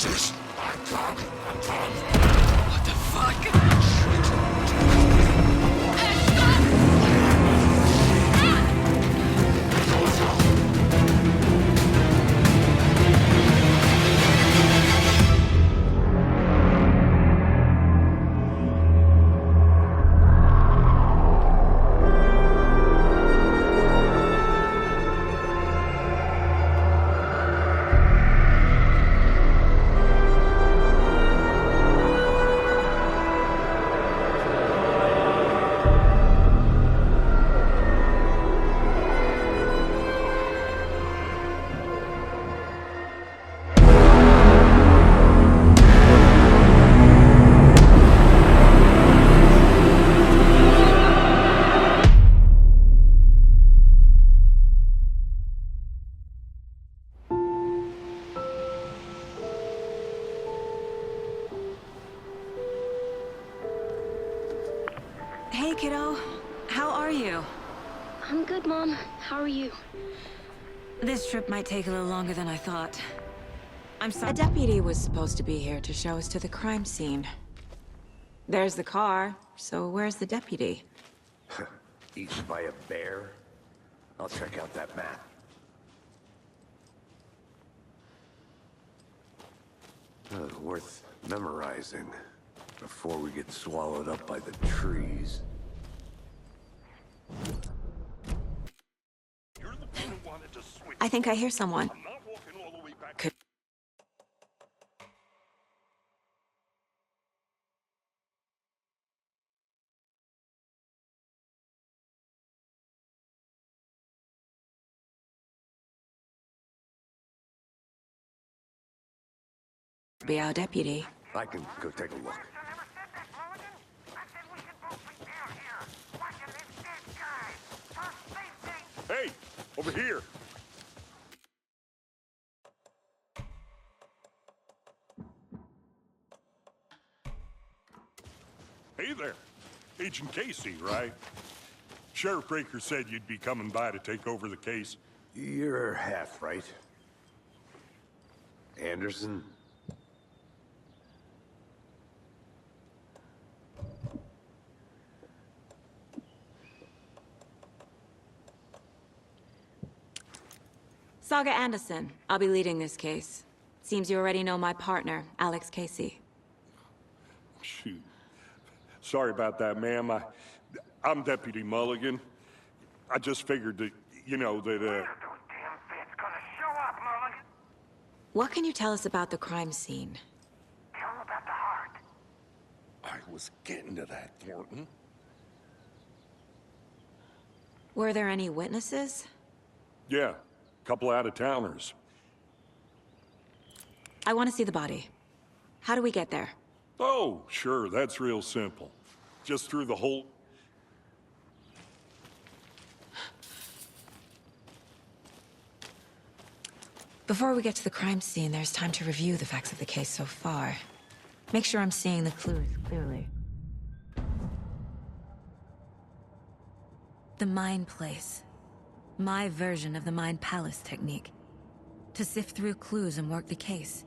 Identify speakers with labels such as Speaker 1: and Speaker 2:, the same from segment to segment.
Speaker 1: this?
Speaker 2: What the fuck?
Speaker 3: Hey, kiddo. How are you?
Speaker 4: I'm good, Mom. How are you?
Speaker 3: This trip might take a little longer than I thought. I'm sorry. A deputy was supposed to be here to show us to the crime scene. There's the car, so where's the deputy?
Speaker 1: Eaten by a bear? I'll check out that map. Worth memorizing before we get swallowed up by the trees.
Speaker 3: I think I hear someone. Could be our deputy.
Speaker 1: I can go take a look.
Speaker 5: Hey, over here. Hey there. Agent Casey, right? Sheriff Breaker said you'd be coming by to take over the case.
Speaker 1: You're half right. Anderson?
Speaker 3: Saga Anderson. I'll be leading this case. Seems you already know my partner, Alex Casey.
Speaker 5: Shoot. Sorry about that, ma'am. I'm Deputy Mulligan. I just figured that, you know, that,
Speaker 3: What can you tell us about the crime scene?
Speaker 5: I was getting to that, Thornton.
Speaker 3: Were there any witnesses?
Speaker 5: Yeah, couple out-of-towners.
Speaker 3: I want to see the body. How do we get there?
Speaker 5: Oh, sure, that's real simple. Just through the whole...
Speaker 3: Before we get to the crime scene, there's time to review the facts of the case so far. Make sure I'm seeing the clues clearly. The Mind Place. My version of the Mind Palace technique. To sift through clues and work the case.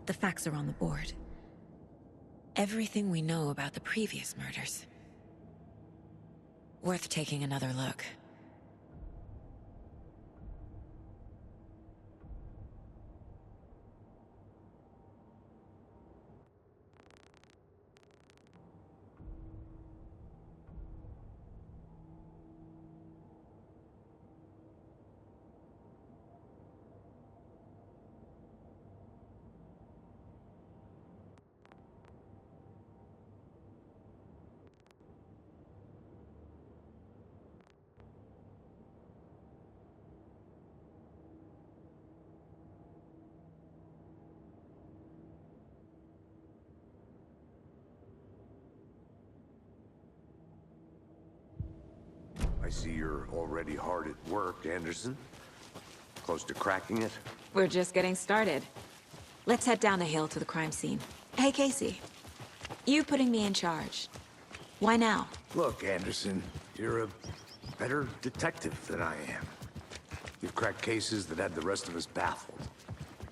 Speaker 3: The facts are on the board. Everything we know about the previous murders. Worth taking another look.
Speaker 1: I see you're already hard at work, Anderson. Close to cracking it?
Speaker 3: We're just getting started. Let's head down the hill to the crime scene. Hey, Casey. You putting me in charge. Why now?
Speaker 1: Look, Anderson, you're a better detective than I am. You've cracked cases that had the rest of us baffled.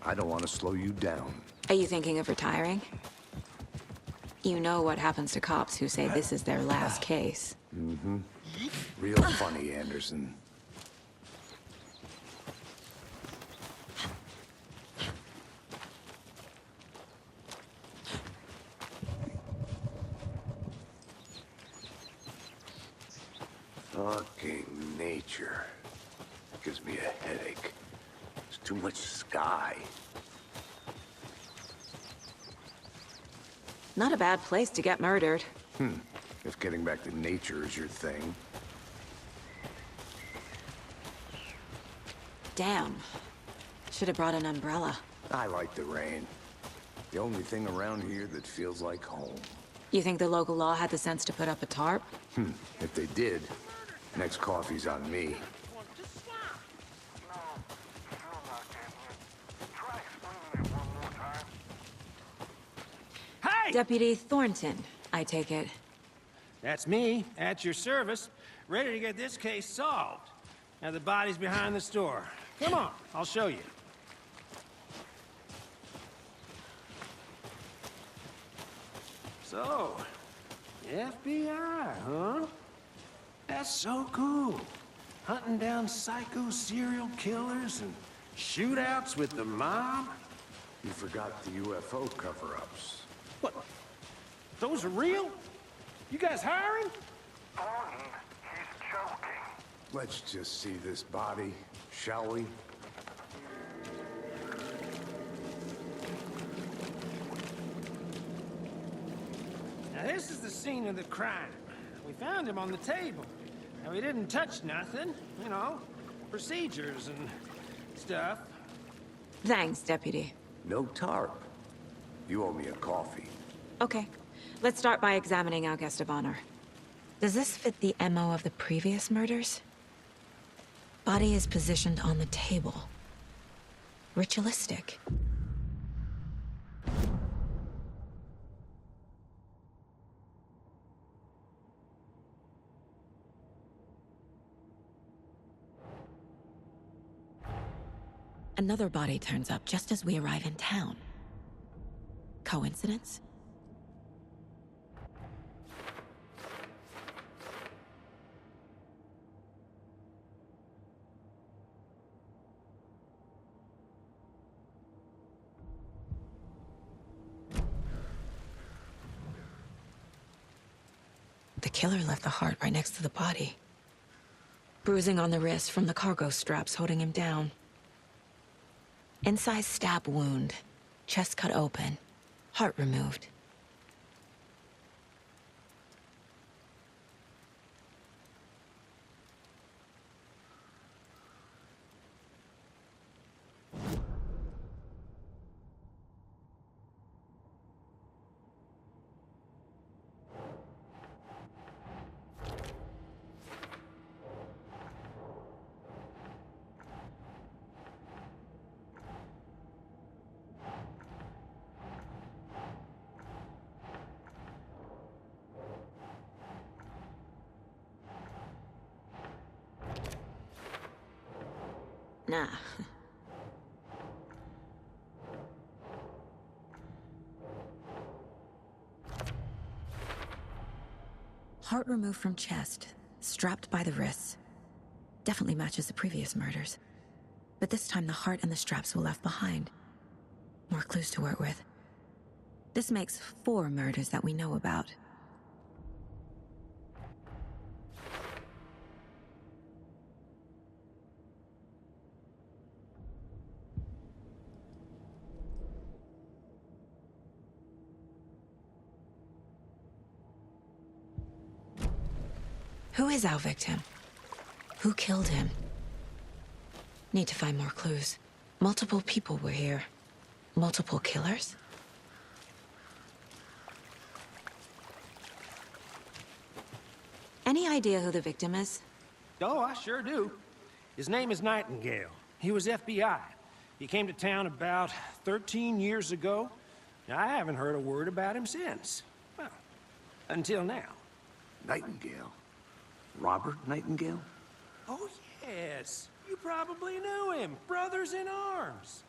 Speaker 1: I don't want to slow you down.
Speaker 3: Are you thinking of retiring? You know what happens to cops who say this is their last case.
Speaker 1: Real funny, Anderson. Fucking nature. Gives me a headache. There's too much sky.
Speaker 3: Not a bad place to get murdered.
Speaker 1: If getting back to nature is your thing.
Speaker 3: Damn. Should have brought an umbrella.
Speaker 1: I like the rain. The only thing around here that feels like home.
Speaker 3: You think the local law had the sense to put up a tarp?
Speaker 1: If they did, next coffee's on me.
Speaker 2: Hey!
Speaker 3: Deputy Thornton, I take it.
Speaker 2: That's me, at your service, ready to get this case solved. Now the body's behind the store. Come on, I'll show you. So, FBI, huh? That's so cool. Hunting down psycho serial killers and shootouts with the mob.
Speaker 1: You forgot the UFO cover-ups.
Speaker 2: What? Those are real? You guys hiring?
Speaker 1: Let's just see this body, shall we?
Speaker 2: Now this is the scene of the crime. We found him on the table. Now we didn't touch nothing, you know, procedures and stuff.
Speaker 3: Thanks, Deputy.
Speaker 1: No tarp. You owe me a coffee.
Speaker 3: Okay. Let's start by examining our guest of honor. Does this fit the MO of the previous murders? Body is positioned on the table. Ritualistic. Another body turns up just as we arrive in town. Coincidence? The killer left the heart right next to the body. Bruising on the wrist from the cargo straps holding him down. Incised stab wound, chest cut open, heart removed. Nah. Heart removed from chest, strapped by the wrists. Definitely matches the previous murders. But this time the heart and the straps were left behind. More clues to work with. This makes 4 murders that we know about. Who is our victim? Who killed him? Need to find more clues. Multiple people were here. Multiple killers? Any idea who the victim is?
Speaker 2: Oh, I sure do. His name is Nightingale. He was FBI. He came to town about 13 years ago. Now, I haven't heard a word about him since. Well, until now.
Speaker 1: Nightingale? Robert Nightingale?
Speaker 2: Oh, yes. You probably knew him. Brothers in arms.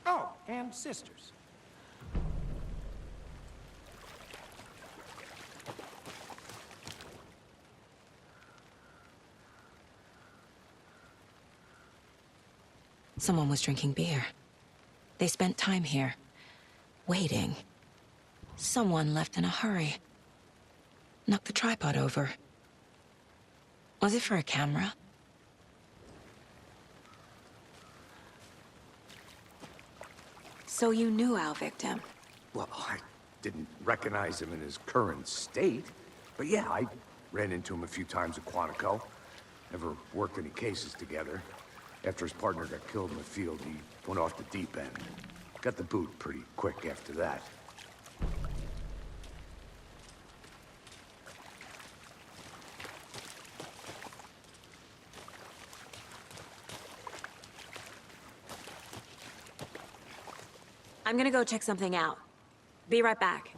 Speaker 2: Oh, and sisters.
Speaker 3: Someone was drinking beer. They spent time here, waiting. Someone left in a hurry. Knocked the tripod over. Was it for a camera? So you knew our victim?
Speaker 1: Well, I didn't recognize him in his current state. But yeah, I ran into him a few times at Quantico. Never worked any cases together. After his partner got killed in the field, he went off the deep end. Got the boot pretty quick after that.
Speaker 3: I'm gonna go check something out. Be right back.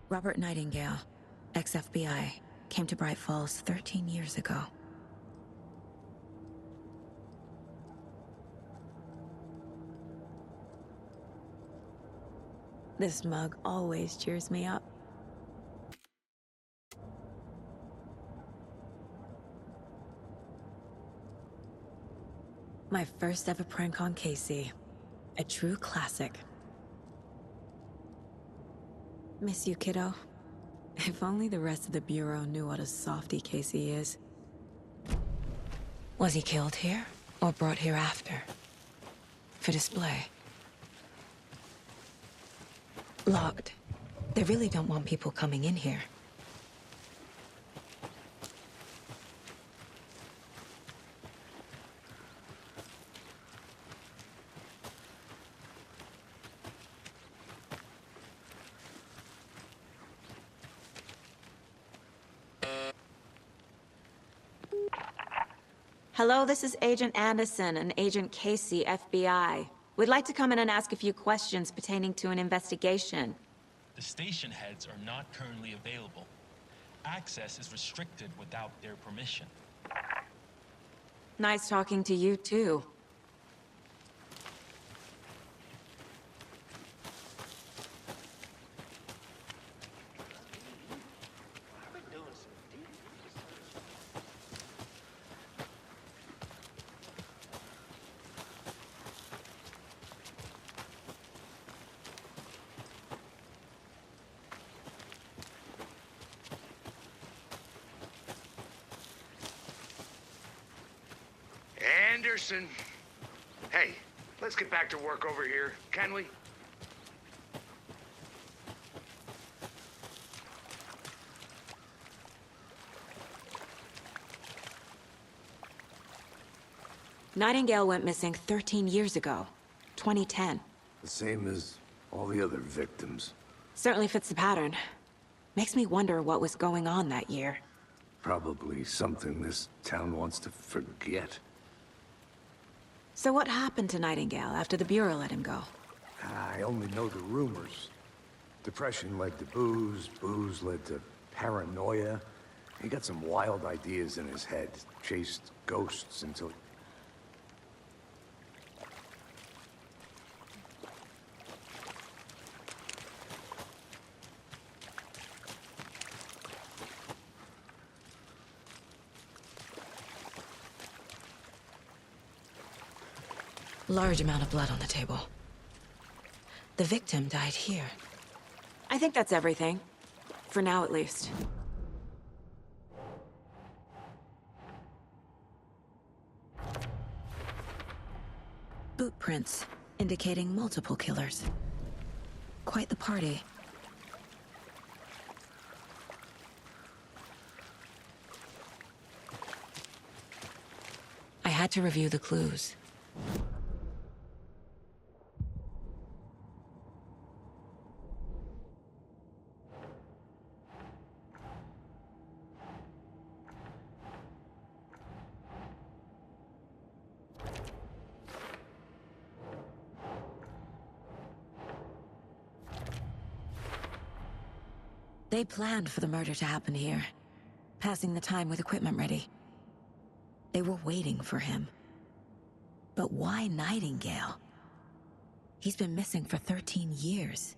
Speaker 3: Robert Nightingale, ex-FBI, came to Bright Falls 13 years ago. This mug always cheers me up. My first ever prank on Casey. A true classic. Miss you, kiddo. If only the rest of the Bureau knew what a softie Casey is. Was he killed here, or brought here after? For display? Locked. They really don't want people coming in here.
Speaker 6: Hello, this is Agent Anderson and Agent Casey, FBI. We'd like to come in and ask a few questions pertaining to an investigation.
Speaker 7: The station heads are not currently available. Access is restricted without their permission.
Speaker 6: Nice talking to you, too.
Speaker 1: Anderson. Hey, let's get back to work over here, can we?
Speaker 6: Nightingale went missing 13 years ago, 2010.
Speaker 1: The same as all the other victims.
Speaker 6: Certainly fits the pattern. Makes me wonder what was going on that year.
Speaker 1: Probably something this town wants to forget.
Speaker 6: So what happened to Nightingale after the Bureau let him go?
Speaker 1: I only know the rumors. Depression led to booze, booze led to paranoia. He got some wild ideas in his head, chased ghosts until...
Speaker 3: Large amount of blood on the table. The victim died here.
Speaker 6: I think that's everything. For now, at least.
Speaker 3: Boot prints, indicating multiple killers. Quite the party. I had to review the clues. They planned for the murder to happen here, passing the time with equipment ready. They were waiting for him. But why Nightingale? He's been missing for 13 years.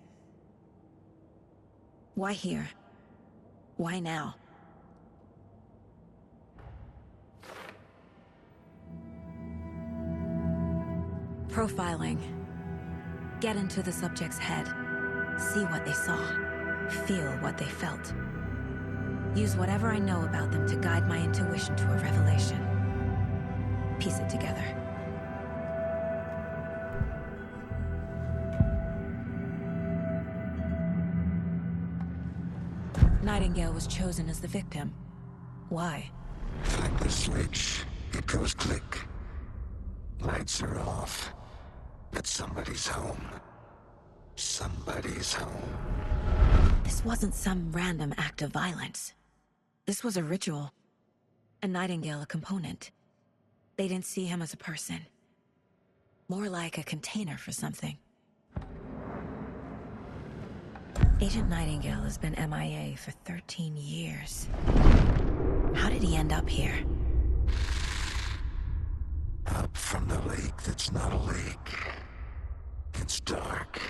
Speaker 3: Why here? Why now? Profiling. Get into the subject's head. See what they saw. Feel what they felt. Use whatever I know about them to guide my intuition to a revelation. Piece it together. Nightingale was chosen as the victim. Why?
Speaker 8: Flick the switch, it goes click. Lights are off. But somebody's home. Somebody's home.
Speaker 3: This wasn't some random act of violence. This was a ritual. And Nightingale a component. They didn't see him as a person. More like a container for something. Agent Nightingale has been MIA for 13 years. How did he end up here?
Speaker 8: Up from the lake that's not a lake. It's dark.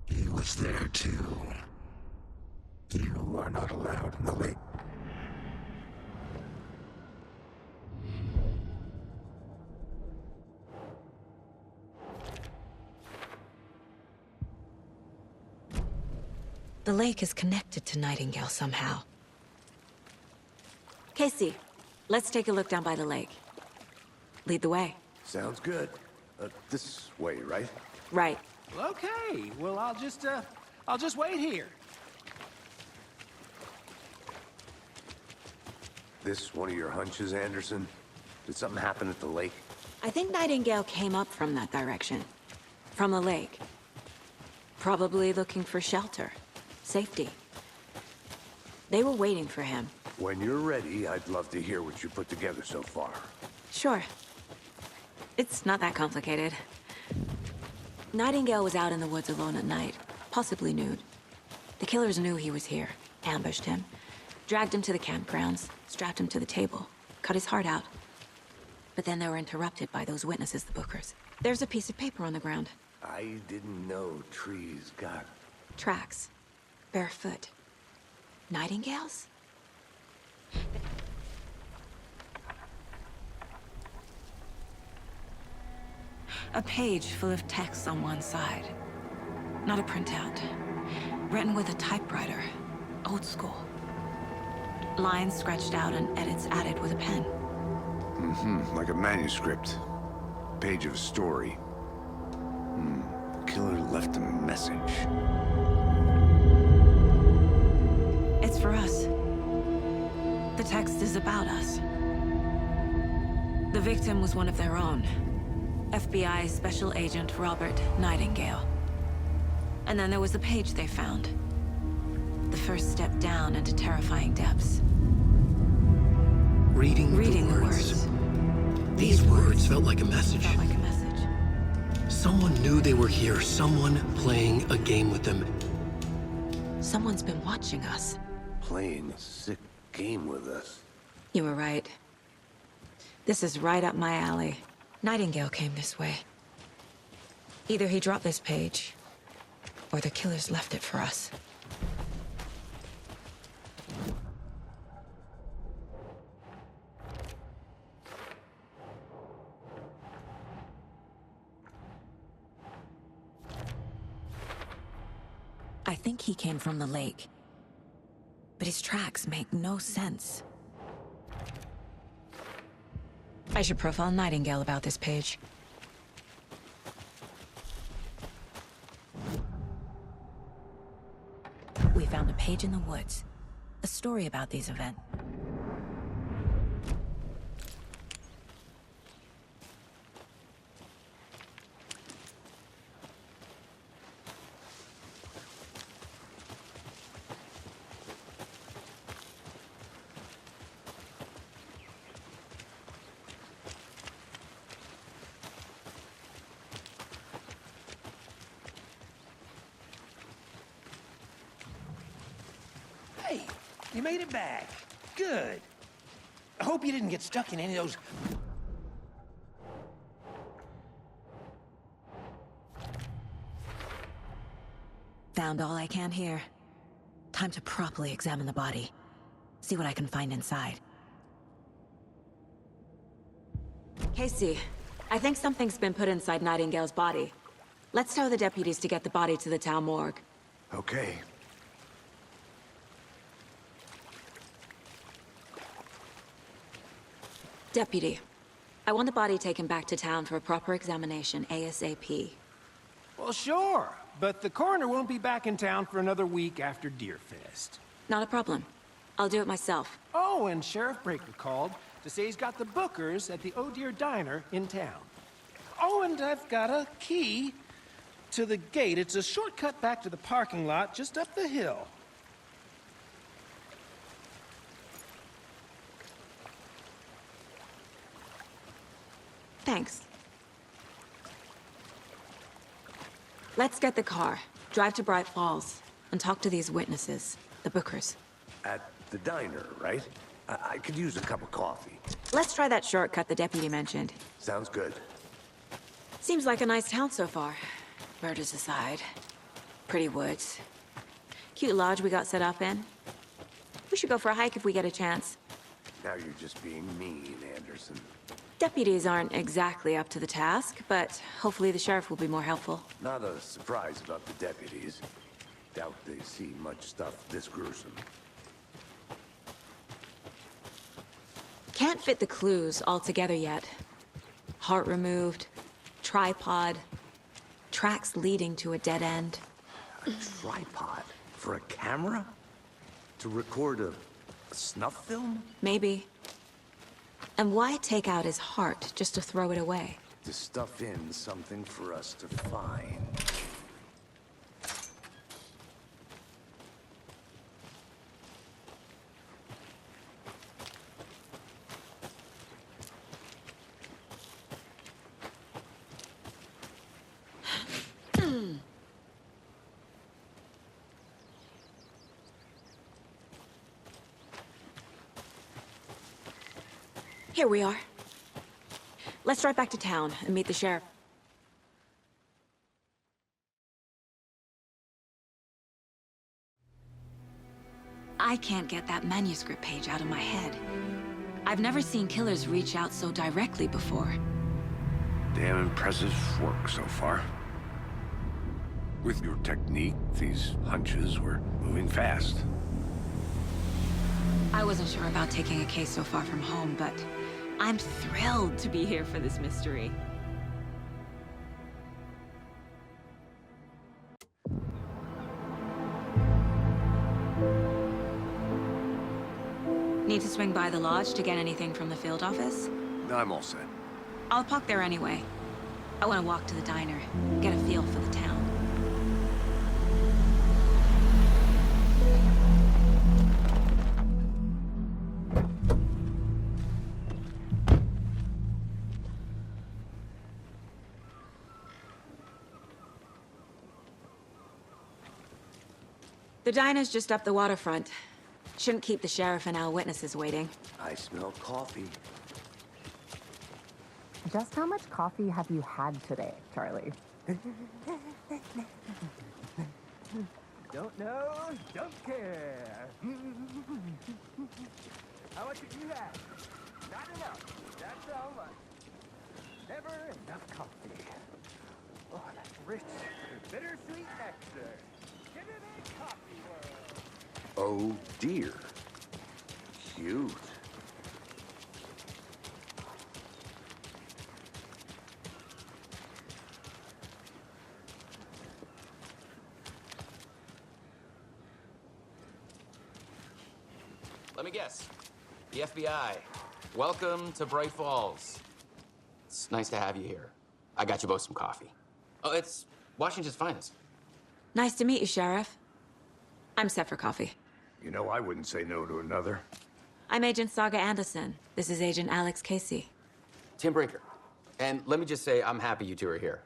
Speaker 8: He was there too. You are not allowed in the lake.
Speaker 3: The lake is connected to Nightingale somehow.
Speaker 6: Casey, let's take a look down by the lake. Lead the way.
Speaker 1: Sounds good. This way, right?
Speaker 6: Right.
Speaker 2: Okay, well, I'll just wait here.
Speaker 1: This one of your hunches, Anderson? Did something happen at the lake?
Speaker 6: I think Nightingale came up from that direction. From the lake. Probably looking for shelter. Safety. They were waiting for him.
Speaker 1: When you're ready, I'd love to hear what you put together so far.
Speaker 6: Sure. It's not that complicated. Nightingale was out in the woods alone at night, possibly nude. The killers knew he was here, ambushed him, dragged him to the campgrounds, strapped him to the table, cut his heart out. But then they were interrupted by those witnesses, the Bookers. There's a piece of paper on the ground.
Speaker 1: I didn't know trees got...
Speaker 6: Tracks. Barefoot. Nightingales? A page full of text on one side. Not a printout. Written with a typewriter. Old school. Lines scratched out and edits added with a pen.
Speaker 1: Like a manuscript. Page of a story. The killer left a message.
Speaker 6: It's for us. The text is about us. The victim was one of their own. FBI Special Agent Robert Nightingale. And then there was the page they found. The first step down into terrifying depths.
Speaker 9: Reading the words. These words felt like a message.
Speaker 6: Felt like a message.
Speaker 9: Someone knew they were here. Someone playing a game with them.
Speaker 6: Someone's been watching us.
Speaker 1: Playing a sick game with us.
Speaker 6: You were right. This is right up my alley.
Speaker 3: Nightingale came this way. Either he dropped this page, or the killers left it for us. I think he came from the lake. But his tracks make no sense. I should profile Nightingale about this page. We found a page in the woods. A story about these events.
Speaker 2: You made it back. Good. I hope you didn't get stuck in any of those...
Speaker 3: Found all I can here. Time to properly examine the body. See what I can find inside.
Speaker 6: Casey, I think something's been put inside Nightingale's body. Let's tell the deputies to get the body to the town morgue.
Speaker 1: Okay.
Speaker 6: Deputy, I want the body taken back to town for a proper examination ASAP.
Speaker 2: Well, sure. But the coroner won't be back in town for another week after Deerfest.
Speaker 6: Not a problem. I'll do it myself.
Speaker 2: Oh, and Sheriff Breaker called to say he's got the Bookers at the Oh Dear Diner in town. Oh, and I've got a key to the gate. It's a shortcut back to the parking lot just up the hill.
Speaker 6: Thanks. Let's get the car, drive to Bright Falls, and talk to these witnesses, the Bookers.
Speaker 1: At the diner, right? I could use a cup of coffee.
Speaker 6: Let's try that shortcut the deputy mentioned.
Speaker 1: Sounds good.
Speaker 6: Seems like a nice town so far. Murders aside. Pretty woods. Cute lodge we got set up in. We should go for a hike if we get a chance.
Speaker 1: Now you're just being mean, Anderson.
Speaker 6: Deputies aren't exactly up to the task, but hopefully the sheriff will be more helpful.
Speaker 1: Not a surprise about the deputies. Doubt they see much stuff this gruesome.
Speaker 6: Can't fit the clues all together yet. Heart removed, tripod, tracks leading to a dead end.
Speaker 1: A tripod? For a camera? To record a snuff film?
Speaker 6: Maybe. And why take out his heart just to throw it away?
Speaker 1: To stuff in something for us to find.
Speaker 6: Here we are. Let's drive back to town and meet the sheriff. I can't get that manuscript page out of my head. I've never seen killers reach out so directly before.
Speaker 1: Damn impressive work so far. With your technique, these hunches were moving fast.
Speaker 6: I wasn't sure about taking a case so far from home, but I'm thrilled to be here for this mystery. Need to swing by the lodge to get anything from the field office?
Speaker 1: I'm all set.
Speaker 6: I'll park there anyway. I want to walk to the diner, get a feel for the town. The diner's just up the waterfront. Shouldn't keep the sheriff and our witnesses waiting.
Speaker 1: I smell coffee.
Speaker 10: Just how much coffee have you had today, Charlie? Don't know, don't care. How much did you have? Not enough. That's how much. Never enough coffee. Oh, that's rich, bittersweet nectar. Give it a coffee world.
Speaker 1: Oh dear. Cute.
Speaker 11: Let me guess. The FBI. Welcome to Bright Falls. It's nice to have you here. I got you both some coffee. Oh, it's Washington's finest.
Speaker 6: Nice to meet you, Sheriff. I'm set for coffee.
Speaker 1: You know, I wouldn't say no to another.
Speaker 6: I'm Agent Saga Anderson. This is Agent Alex Casey.
Speaker 11: Tim Brinker. And let me just say, I'm happy you two are here.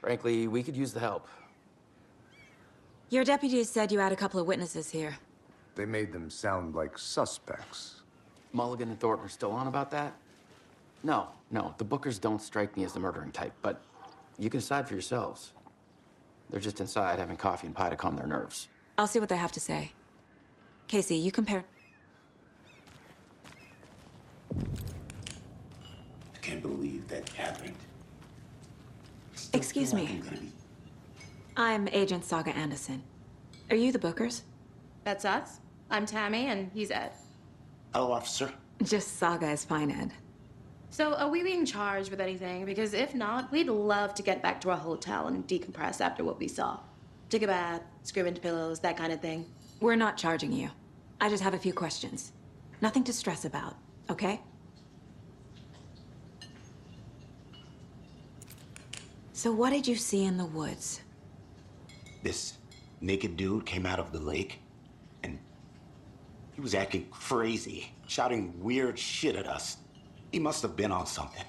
Speaker 11: Frankly, we could use the help.
Speaker 6: Your deputies said you had a couple of witnesses here.
Speaker 1: they made them sound like suspects.
Speaker 11: Mulligan and Thornton are still on about that? No, the Bookers don't strike me as the murdering type, but you can decide for yourselves. They're just inside having coffee and pie to calm their nerves.
Speaker 6: I'll see what they have to say. Casey, you compare...
Speaker 8: I can't believe that happened.
Speaker 6: Excuse me. I'm Agent Saga Anderson. Are you the Bookers?
Speaker 12: That's us. I'm Tammy, and he's Ed.
Speaker 8: Hello, officer.
Speaker 6: Just Saga is fine, Ed.
Speaker 12: So, are we being charged with anything? Because if not, we'd love to get back to our hotel and decompress after what we saw. Take a bath, scream into pillows, that kind of thing.
Speaker 6: We're not charging you. I just have a few questions. Nothing to stress about, okay? So what did you see in the woods?
Speaker 8: This naked dude came out of the lake, and he was acting crazy, shouting weird shit at us. He must have been on something.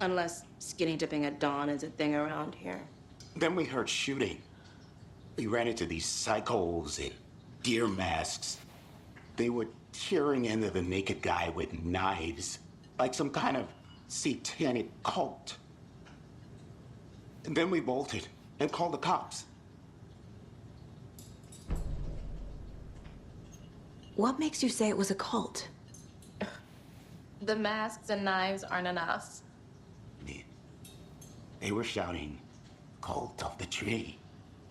Speaker 12: Unless skinny dipping at dawn is a thing around here.
Speaker 8: Then we heard shooting. We ran into these psychos in deer masks. They were tearing into the naked guy with knives, like some kind of satanic cult. And then we bolted and called the cops.
Speaker 6: What makes you say it was a cult?
Speaker 12: The masks and knives aren't enough.
Speaker 8: They were shouting, "Cult of the tree,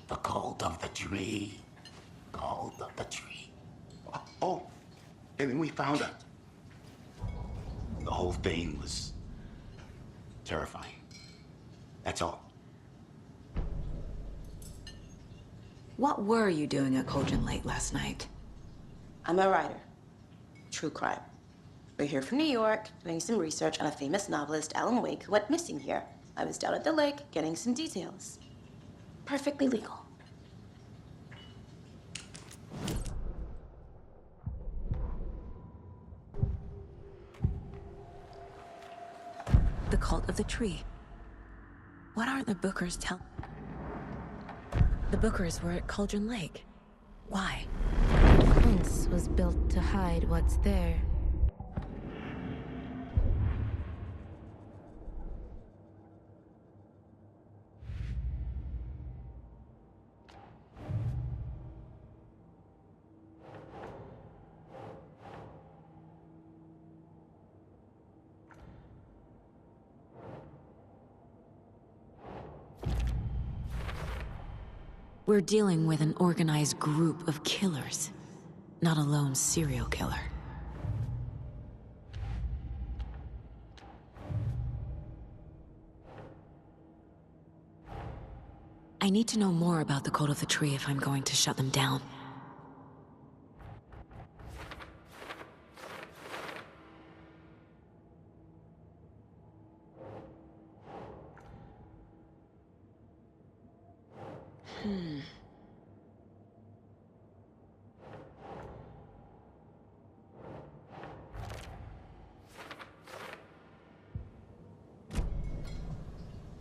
Speaker 8: the cult of the tree, cult of the tree." Oh, and then we found out. The whole thing was terrifying. That's all.
Speaker 6: What were you doing at Cauldron Lake last night?
Speaker 12: I'm a writer. True crime. We're here from New York, doing some research on a famous novelist, Alan Wake, who went missing here. I was down at the lake, getting some details. Perfectly legal.
Speaker 6: The cult of the tree. What aren't the Bookers The Bookers were at Cauldron Lake. Why?
Speaker 4: The fence was built to hide what's there.
Speaker 6: We're dealing with an organized group of killers, not a lone serial killer. I need to know more about the Cult of the Tree if I'm going to shut them down.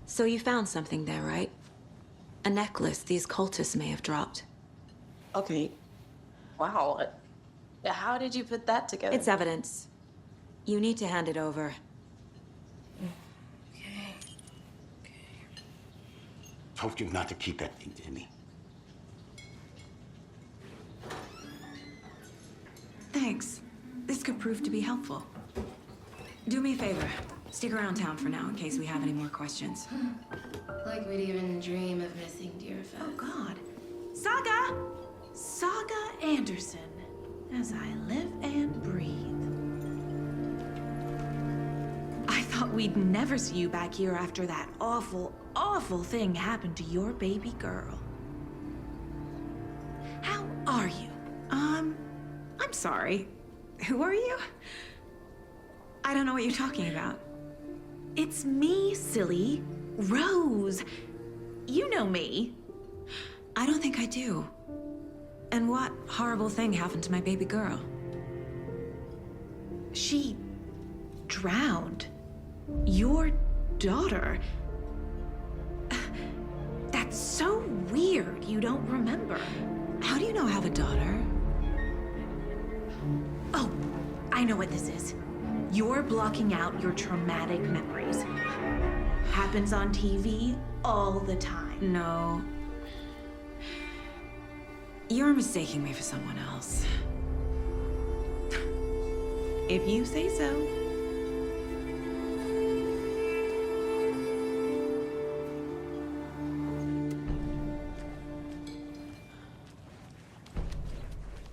Speaker 6: So you found something there, right? A necklace these cultists may have dropped.
Speaker 12: Okay. Wow. How did you put that together?
Speaker 6: It's evidence. You need to hand it over.
Speaker 12: Okay.
Speaker 8: Told you not to keep that thing to me.
Speaker 6: Thanks. This could prove to be helpful. Do me a favor. Stick around town for now in case we have any more questions.
Speaker 12: Like we'd even dream of missing dear friends.
Speaker 13: Oh, God. Saga! Saga Anderson. As I live and breathe. I thought we'd never see you back here after that awful, awful thing happened to your baby girl. How are you? I'm sorry. Who are you? I don't know what you're talking about. It's me, silly. Rose. You know me.
Speaker 6: I don't think I do. And what horrible thing happened to my baby girl?
Speaker 13: She drowned. Your daughter. That's so weird you don't remember.
Speaker 6: How do you know I have a daughter?
Speaker 13: I know what this is. You're blocking out your traumatic memories. Happens on TV all the time.
Speaker 6: No. You're mistaking me for someone else.
Speaker 13: If you say so.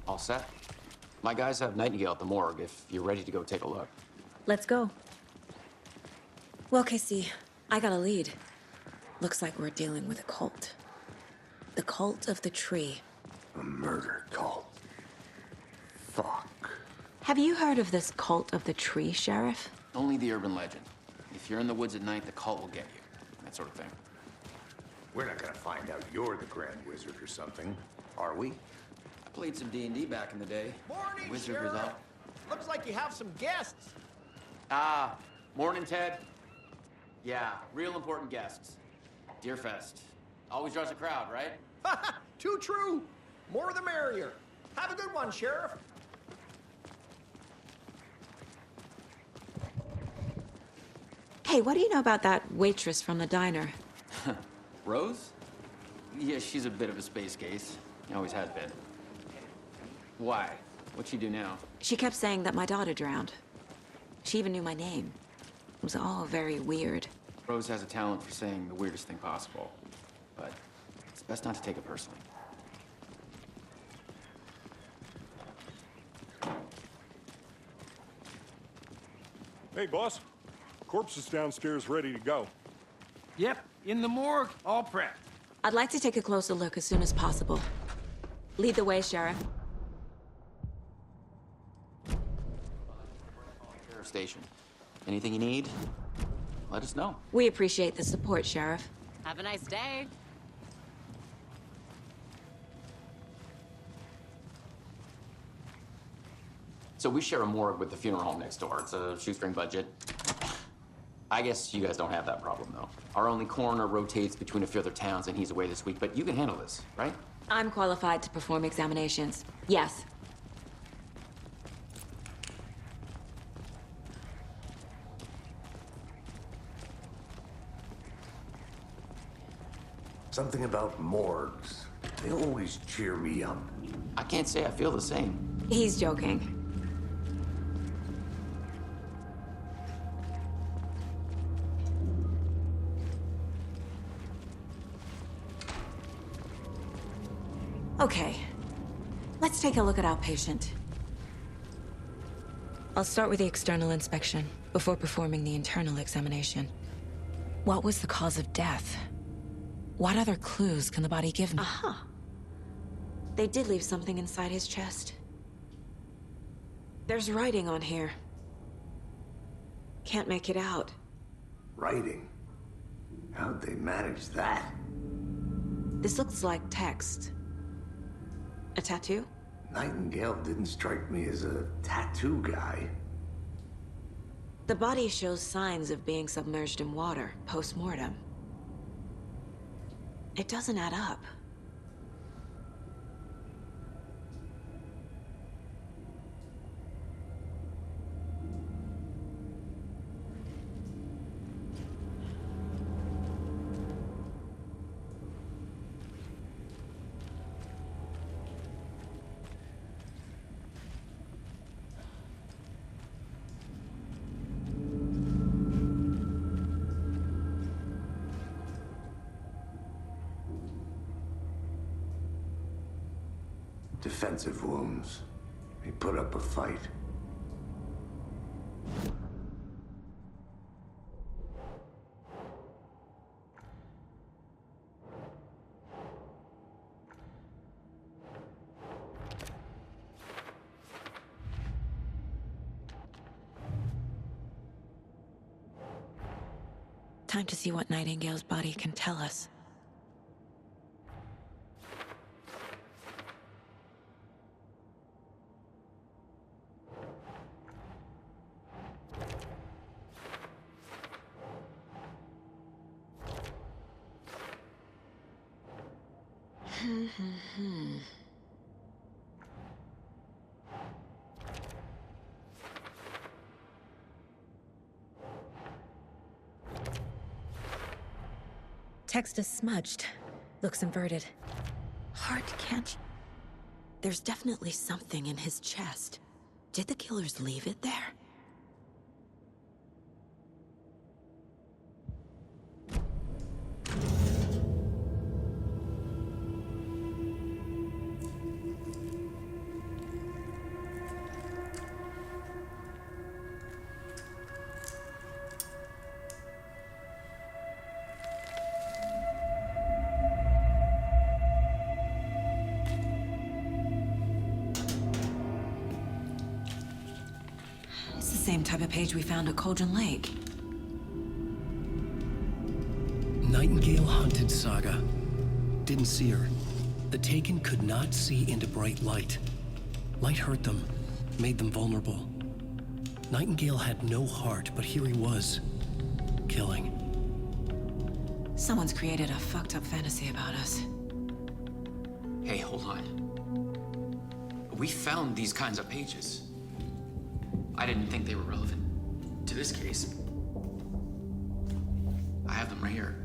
Speaker 11: All set? My guys have Nightingale at the morgue if you're ready to go take a look.
Speaker 3: Let's go. Well, Casey, I got a lead. Looks like we're dealing with a cult. The cult of the tree.
Speaker 1: A murder cult. Fuck.
Speaker 3: Have you heard of this cult of the tree, Sheriff?
Speaker 11: Only the urban legend. If you're in the woods at night, the cult will get you. That sort of thing.
Speaker 1: We're not gonna find out you're the Grand Wizard or something, are we?
Speaker 11: I played some D&D back in the day.
Speaker 10: Morning,
Speaker 11: Wizard was
Speaker 10: Sheriff.
Speaker 11: up.
Speaker 10: Looks like you have some guests.
Speaker 11: Morning, Ted. Yeah, real important guests. Deerfest. Always draws a crowd, right?
Speaker 10: Too true. More the merrier. Have a good one, Sheriff.
Speaker 6: Hey, what do you know about that waitress from the diner?
Speaker 11: Rose? Yeah, she's a bit of a space case. Always has been. Why? What'd she do now?
Speaker 6: She kept saying that my daughter drowned. She even knew my name. It was all very weird.
Speaker 11: Rose has a talent for saying the weirdest thing possible. But it's best not to take it personally.
Speaker 5: Hey, boss. Corpse is downstairs ready to go.
Speaker 2: Yep, in the morgue, all prepped.
Speaker 6: I'd like to take a closer look as soon as possible. Lead the way, Sheriff.
Speaker 11: Sheriff Station. Anything you need, let us know.
Speaker 6: We appreciate the support, Sheriff.
Speaker 14: Have a nice day.
Speaker 11: So we share a morgue with the funeral home next door. It's a shoestring budget. I guess you guys don't have that problem, though. Our only coroner rotates between a few other towns, and he's away this week, but you can handle this, right?
Speaker 6: I'm qualified to perform examinations. Yes.
Speaker 1: Something about morgues. They always cheer me up.
Speaker 11: I can't say I feel the same.
Speaker 6: He's joking. Okay, let's take a look at our patient. I'll start with the external inspection before performing the internal examination. What was the cause of death? What other clues can the body give me? Aha. They did leave something inside his chest. There's writing on here. Can't make it out.
Speaker 1: Writing? How'd they manage that?
Speaker 6: This looks like text. A tattoo?
Speaker 1: Nightingale didn't strike me as a tattoo guy.
Speaker 6: The body shows signs of being submerged in water post-mortem. It doesn't add up.
Speaker 1: Defensive wounds. He put up a fight.
Speaker 3: Time to see what Nightingale's body can tell us. Text is smudged. Looks inverted. Heart can't... There's definitely something in his chest. Did the killers leave it there?
Speaker 6: It's the same type of page we found at Cauldron Lake.
Speaker 9: Nightingale hunted Saga. Didn't see her. The Taken could not see into bright light. Light hurt them, made them vulnerable. Nightingale had no heart, but here he was, killing.
Speaker 6: Someone's created a fucked up fantasy about us.
Speaker 11: Hey, hold on. We found these kinds of pages. I didn't think they were relevant to this case. I have them right here.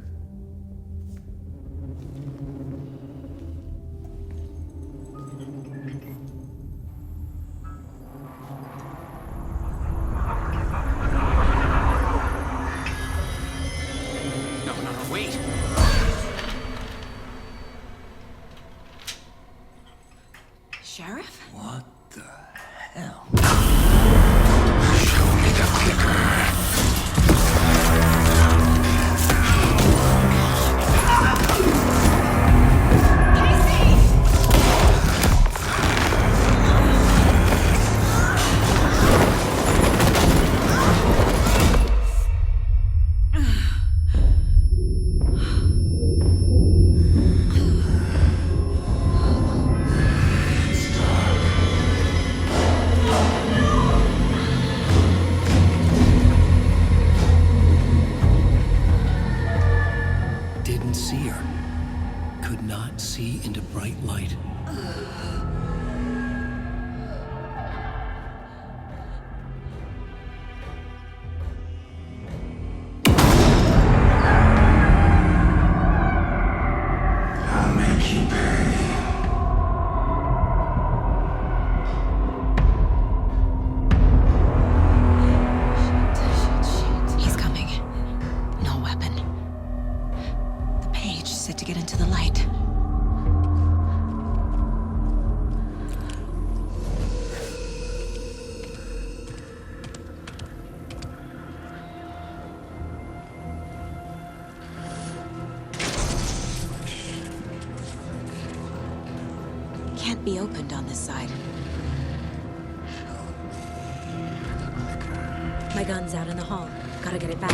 Speaker 11: No, wait.
Speaker 6: Sheriff?
Speaker 2: What the hell?
Speaker 1: Show me the clicker.
Speaker 9: Didn't see her. Could not see into bright light.
Speaker 1: I'll make you pay.
Speaker 6: He's coming. No weapon. The page said to get into the light. Can't be opened on this side.
Speaker 3: My gun's out in the hall. Gotta get it back.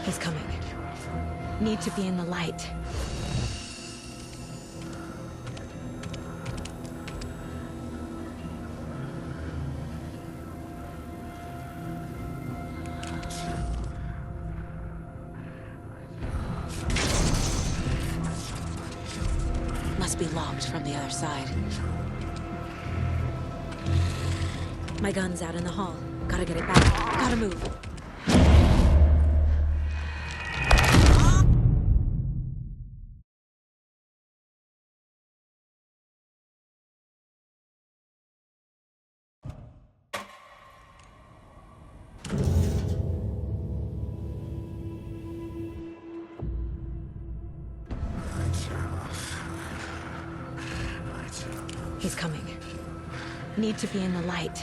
Speaker 3: He's coming. Need to be in the light. Must be locked from the other side. My gun's out in the hall. Gotta get it back. Gotta move. He's coming. Need to be in the light.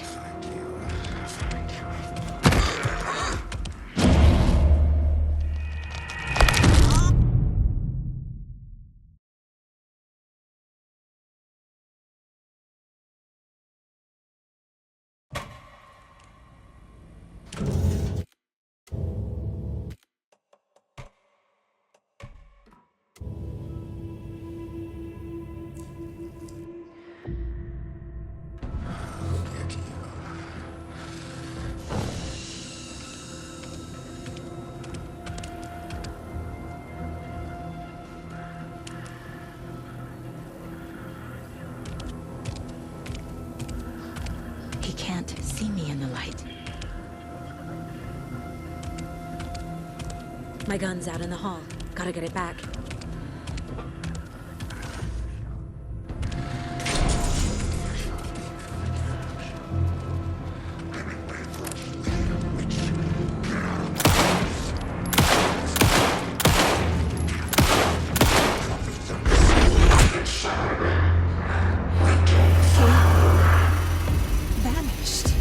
Speaker 3: He can't see me in the light. My gun's out in the hall. Gotta get it back. Vanished.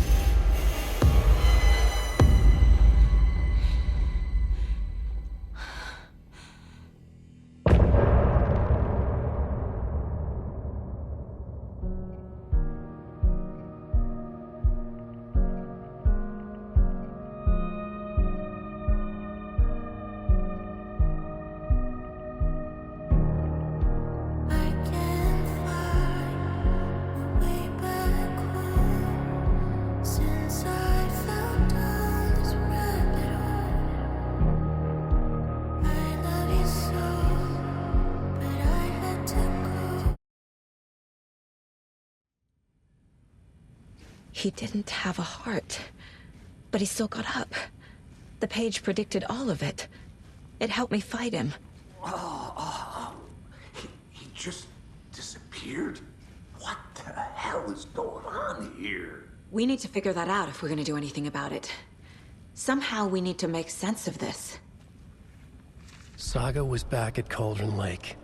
Speaker 3: He didn't have a heart, but he still got up. The page predicted all of it. It helped me fight him.
Speaker 1: He just disappeared? What the hell is going on here?
Speaker 6: We need to figure that out if we're gonna do anything about it. Somehow we need to make sense of this.
Speaker 9: Saga was back at Cauldron Lake.